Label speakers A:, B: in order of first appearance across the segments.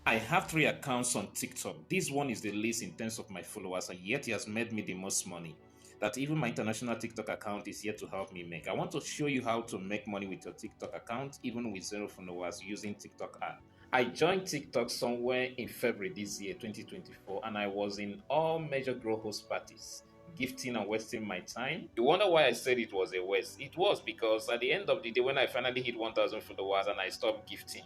A: I have three accounts on TikTok. This one is the least in terms of my followers, and yet it has made me the most money. That even my international TikTok account is yet to help me make. I want to show you how to make money with your TikTok account, even with zero followers using TikTok ad. I joined TikTok somewhere in February this year, 2024, and I was in all major grow host parties, gifting and wasting my time. You wonder why I said it was a waste? It was because at the end of the day, when I finally hit 1,000 followers and I stopped gifting,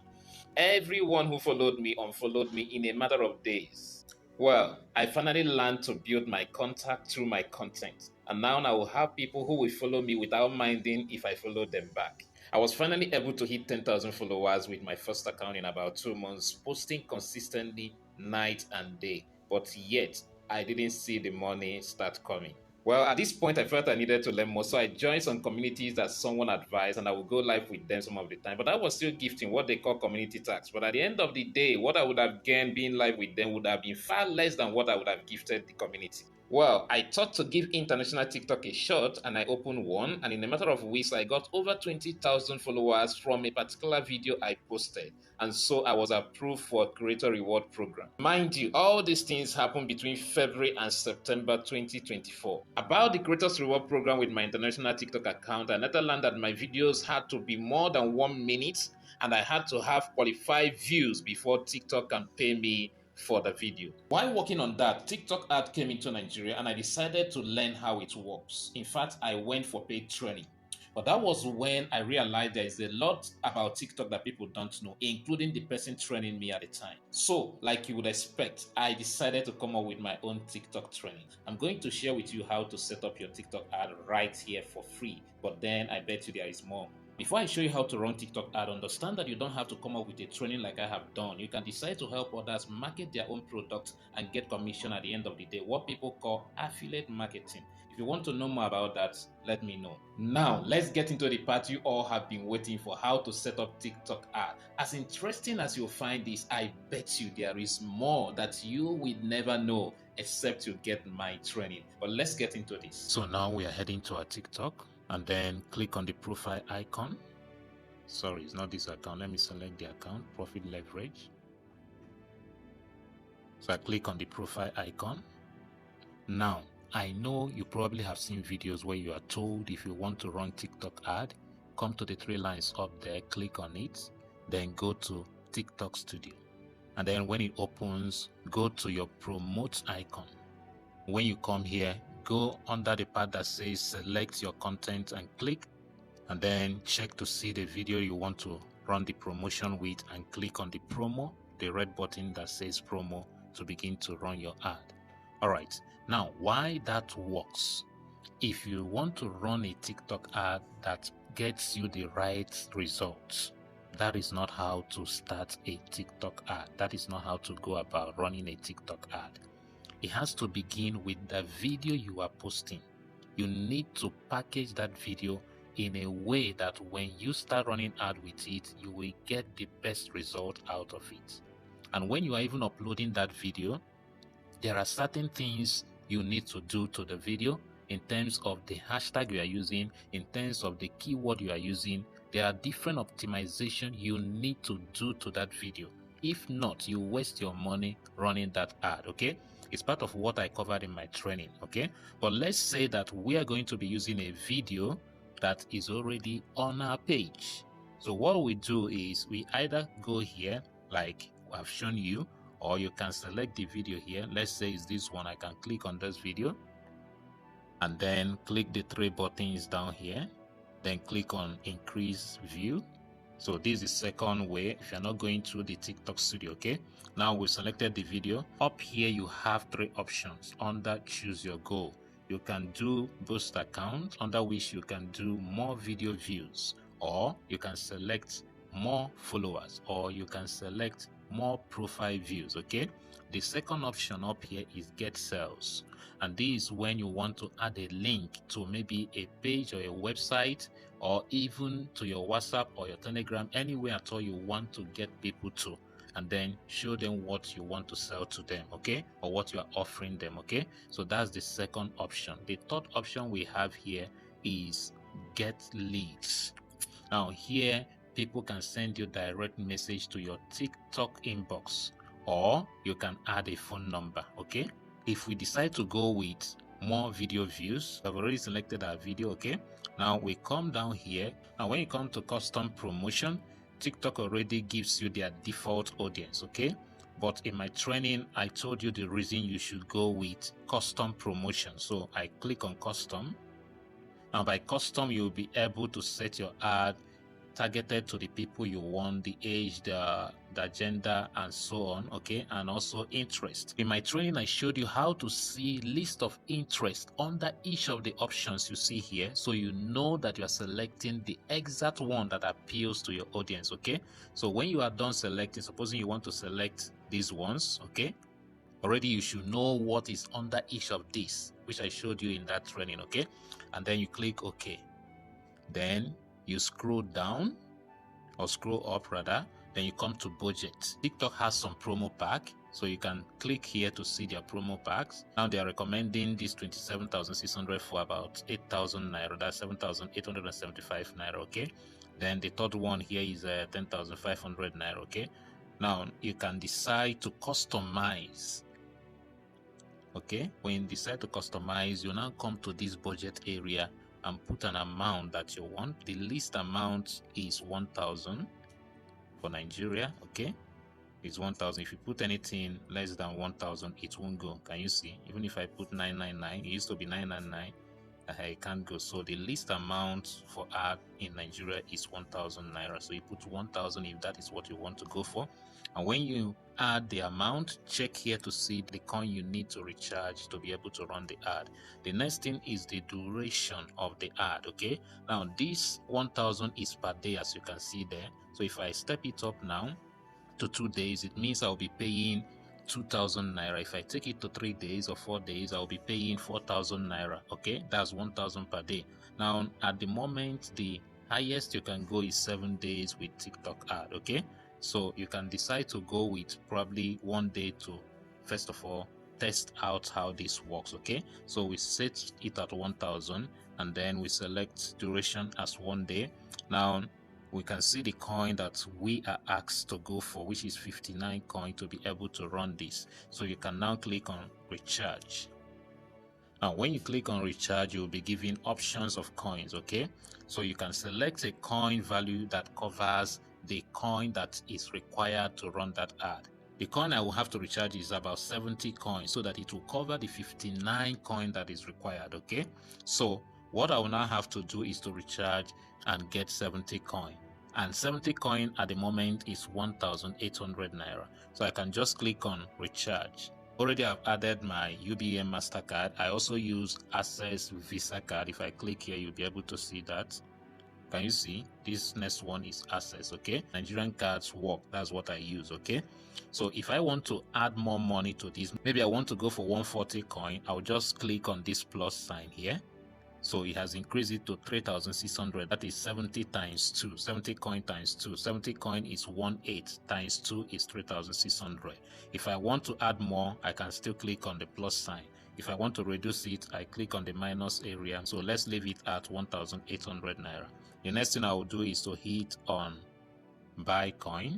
A: everyone who followed me unfollowed me in a matter of days. Well, I finally learned to build my contact through my content. And now I will have people who will follow me without minding if I follow them back. I was finally able to hit 10,000 followers with my first account in about 2 months, posting consistently night and day. But yet, I didn't see the money start coming. Well, at this point, I felt I needed to learn more, so I joined some communities that someone advised, and I would go live with them some of the time. But I was still gifting what they call community tax. But at the end of the day, what I would have gained being live with them would have been far less than what I would have gifted the community. Well, I thought to give international TikTok a shot and I opened one, and in a matter of weeks, I got over 20,000 followers from a particular video I posted. And so I was approved for a creator reward program. Mind you, all these things happened between February and September 2024. About the creators reward program with my international TikTok account, I later learned that my videos had to be more than 1 minute and I had to have qualified views before TikTok can pay me for the video. While working on that, TikTok ad came into Nigeria and I decided to learn how it works. In fact, I went for paid training. But that was when I realized there is a lot about TikTok that people don't know, including the person training me at the time. So, like you would expect, I decided to come up with my own TikTok training. I'm going to share with you how to set up your TikTok ad right here for free, but then I bet you there is more. Before I show you how to run TikTok ad, understand that you don't have to come up with a training like I have done. You can decide to help others market their own products and get commission at the end of the day, what people call affiliate marketing. If you want to know more about that, let me know. Now, let's get into the part you all have been waiting for, how to set up TikTok ad. As interesting as you find this, I bet you there is more that you will never know except you get my training. But let's get into this. So now we are heading to our TikTok and then click on the profile icon. Sorry, it's not this account. Let me select the account, Profit Leverage. So I click on the profile icon. Now, I know you probably have seen videos where you are told if you want to run TikTok ad, come to the three lines up there, click on it, then go to TikTok Studio. And then when it opens, go to your promote icon. When you come here, go under the part that says select your content and click, and then check to see the video you want to run the promotion with and click on the promo, the red button that says promo, to begin to run your ad. All right, now why that works. If you want to run a TikTok ad that gets you the right results, that is not how to start a TikTok ad. That is not how to go about running a TikTok ad. It has to begin with the video you are posting. You need to package that video in a way that when you start running ad with it, you will get the best result out of it. And when you are even uploading that video, there are certain things you need to do to the video in terms of the hashtag you are using, in terms of the keyword you are using. There are different optimization you need to do to that video. If not, you waste your money running that ad, okay? It's part of what I covered in my training, okay? But let's say that we are going to be using a video that is already on our page. So what we do is we either go here, like I've shown you, or you can select the video here. Let's say it's this one. I can click on this video and then click the three buttons down here, then click on increase view. So this is the second way if you're not going through the TikTok Studio, okay? Now we selected the video. Up here you have three options under choose your goal. You can do boost account, under which you can do more video views, or you can select more followers, or you can select more profile views, okay? The second option up here is get sales, and this is when you want to add a link to maybe a page or a website, or even to your WhatsApp or your Telegram, anywhere at all you want to get people to, and then show them what you want to sell to them, okay, or what you are offering them, okay? So that's the second option. The third option we have here is get leads. Now here people can send you direct message to your TikTok inbox, or you can add a phone number. Okay, if we decide to go with more video views, I've already selected our video. Okay, now we come down here, and when you come to custom promotion, TikTok already gives you their default audience. Okay, but in my training I told you the reason you should go with custom promotion. So I click on custom. Now by custom, you'll be able to set your ad targeted to the people you want, the age, the gender, and so on. Okay, and also interest. In my training I showed you how to see list of interest under each of the options you see here, so you know that you are selecting the exact one that appeals to your audience. Okay, so when you are done selecting, supposing you want to select these ones, okay, already you should know what is under each of these, which I showed you in that training. Okay, and then you click OK. Then you scroll down, or scroll up rather, then you come to budget. TikTok has some promo pack, so you can click here to see their promo packs. Now they are recommending this 27,600 for about 8,000 naira, that's 7,875 naira. Okay, then the third one here is 10,500 naira. Okay, now you can decide to customize. Okay, when you decide to customize, you now come to this budget area and put an amount that you want. The least amount is 1,000 for Nigeria. Okay, it's 1,000. If you put anything less than 1,000, it won't go. Can you see? Even if I put 999, it used to be 999, it can't go. So the least amount for ad in Nigeria is 1,000 naira. So you put 1,000 if that is what you want to go for. And when you add the amount, check here to see the coin you need to recharge to be able to run the ad. The next thing is the duration of the ad. Okay, now this 1,000 is per day, as you can see there. So if I step it up now to 2 days, it means I'll be paying 2,000 naira. If I take it to 3 days or 4 days, I'll be paying 4,000 naira. Okay, that's 1,000 per day. Now at the moment, the highest you can go is 7 days with TikTok ad. Okay, so you can decide to go with probably 1 day to first of all test out how this works. Okay, so we set it at 1,000 and then we select duration as 1 day. Now we can see the coin that we are asked to go for, which is 59 coin, to be able to run this. So you can now click on recharge. Now when you click on recharge, you'll be given options of coins. Okay, so you can select a coin value that covers the coin that is required to run that ad. The coin I will have to recharge is about 70 coins, so that it will cover the 59 coin that is required. Okay, so what I will now have to do is to recharge and get 70 coin, and 70 coin at the moment is 1,800 naira. So I can just click on recharge. Already I've added my UBA MasterCard. I also use Access Visa card. If I click here, you'll be able to see that. Can you see? This next one is Access. Okay, Nigerian cards work, that's what I use. Okay, so if I want to add more money to this, maybe I want to go for 140 coin, I'll just click on this plus sign here. So it has increased it to 3,600. That is 70 times 2. 70 coin times 2. 70 coin is 1.8 times 2 is 3,600. If I want to add more, I can still click on the plus sign. If I want to reduce it, I click on the minus area. So let's leave it at 1,800 naira. The next thing I will do is to hit on buy coin.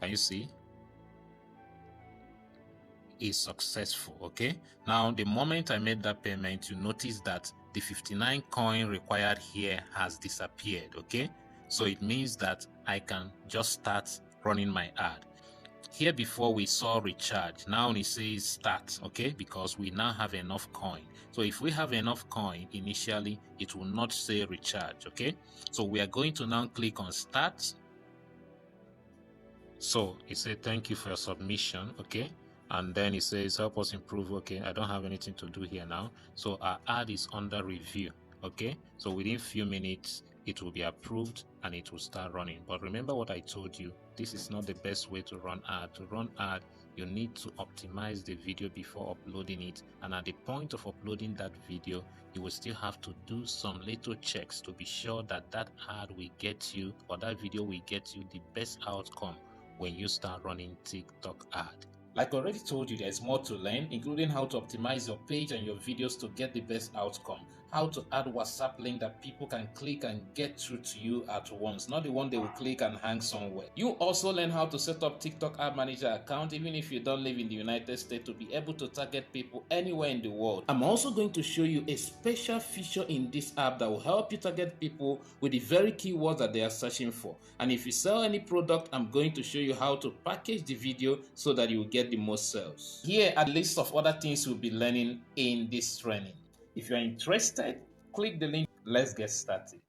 A: Can you see? Is successful. Okay, now the moment I made that payment, you notice that the 59 coin required here has disappeared. Okay, so it means that I can just start running my ad. Here before we saw recharge, now it says start. Okay, because we now have enough coin. So if we have enough coin initially, it will not say recharge. Okay, so we are going to now click on start. So it says thank you for your submission. Okay, and then it says help us improve. Okay, I don't have anything to do here now, so our ad is under review. Okay, so within few minutes it will be approved and it will start running. But remember what I told you, this is not the best way to run ad. To run ad, you need to optimize the video before uploading it, and at the point of uploading that video, you will still have to do some little checks to be sure that that ad will get you, or that video will get you, the best outcome when you start running TikTok ad. Like I already told you, there's more to learn, including how to optimize your page and your videos to get the best outcome. how to add WhatsApp link that people can click and get through to you at once, not the one they will click and hang somewhere. You also learn how to set up TikTok Ad Manager account even if you don't live in the United States, to be able to target people anywhere in the world. I'm also going to show you a special feature in this app that will help you target people with the very keywords that they are searching for. And if you sell any product, I'm going to show you how to package the video so that you will get the most sales. Here are a list of other things we'll be learning in this training. If you're interested, click the link. Let's get started.